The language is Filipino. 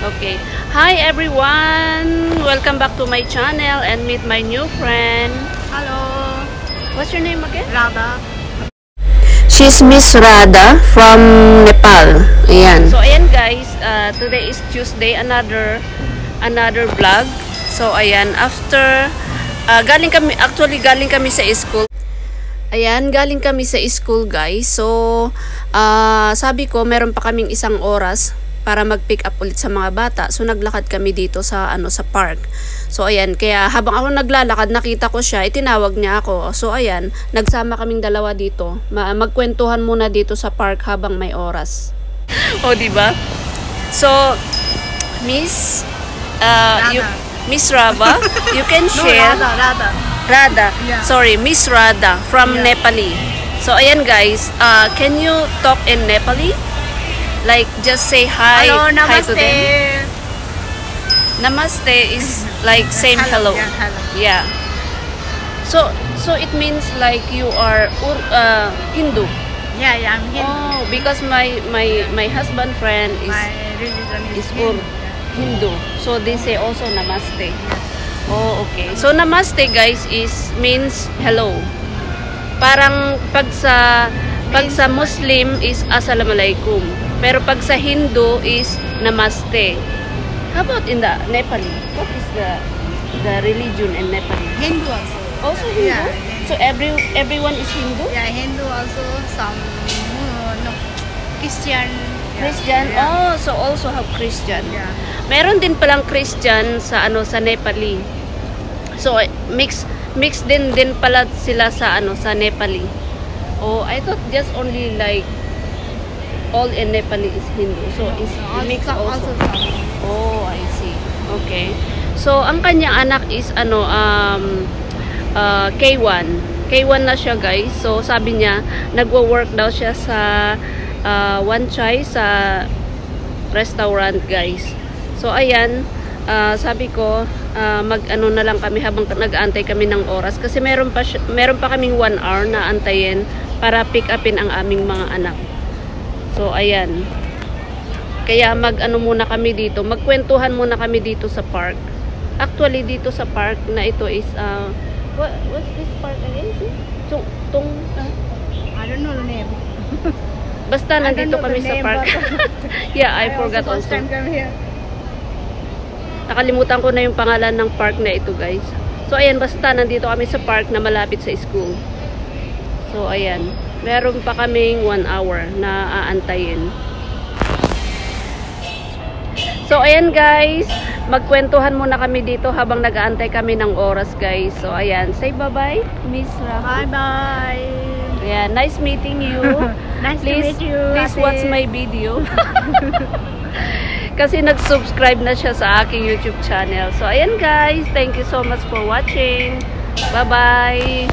Okay. Hi everyone! Welcome back to my channel and meet my new friend. Hello. What's your name again? Radha. She's Miss Radha from Nepal. Ayan. So ayan guys, today is Tuesday, another vlog. So ayan, after galing kami sa school. Ayan, galing kami sa school guys. So sabi ko meron pa kaming isang oras para mag-pick up ulit sa mga bata. So naglakad kami dito sa sa park. So ayan, kaya habang ako naglalakad, nakita ko siya, itinawag niya ako. So ayan, nagsama kaming dalawa dito. Magkwentuhan muna dito sa park habang may oras. O di ba? So Miss Miss Radha, you can share. No, Radha. Yeah. Sorry, Miss Radha from Nepali. So ayan guys, can you talk in Nepali? Like just say hi, Hello, hi to namaste. them. Namaste is like same hello. Yeah, hello. Yeah. So it means like you are Hindu. Yeah, I'm Hindu. Oh, because my husband friend My religion is is Hindu. Hindu. So they say also namaste. Oh, okay. So namaste guys means hello. Parang pag sa Muslim is assalamualaikum. Pero pag sa Hindu is namaste. How about in the Nepali? What is the religion in Nepali? Hindu also. Also Hindu? Yeah. So everyone is Hindu? Yeah, Hindu also. Some no Christian. Christian? Yeah. Oh, so also have Christian. Yeah. Meron din palang Christian sa sa Nepali. So mix din pala sila sa sa Nepali. Oh, I thought just only like all in Nepali is Hindu. So it's mixed also. Oh, I see. Okay. So ang kanyang anak is K1. K1 na siya guys. So sabi niya nagwo-work daw siya sa One Chai sa restaurant guys. So ayan, sabi ko mag-ano na lang kami habang nag-aantay kami ng oras kasi meron pa kaming 1 hour na antayin para pick upin ang aming mga anak. So ayan. Kaya mag-ano muna kami dito, magkwentuhan muna kami dito sa park. Actually dito sa park na ito is what's this park again? I don't know the name. Basta nandito kami sa park. Yeah, I forgot first also. time come here. Nakalimutan ko na yung pangalan ng park na ito guys. So ayan, basta nandito kami sa park na malapit sa school. So ayan, meron pa kaming 1 hour na aantayin. So ayan guys, magkwentuhan muna kami dito habang nag-aantay kami ng oras guys. So ayan, say bye-bye Miss Radha. Bye-bye. Yeah, nice meeting you. Nice to meet you. Please watch my video. Kasi nag-subscribe na siya sa aking YouTube channel. So ayan guys, thank you so much for watching. Bye-bye.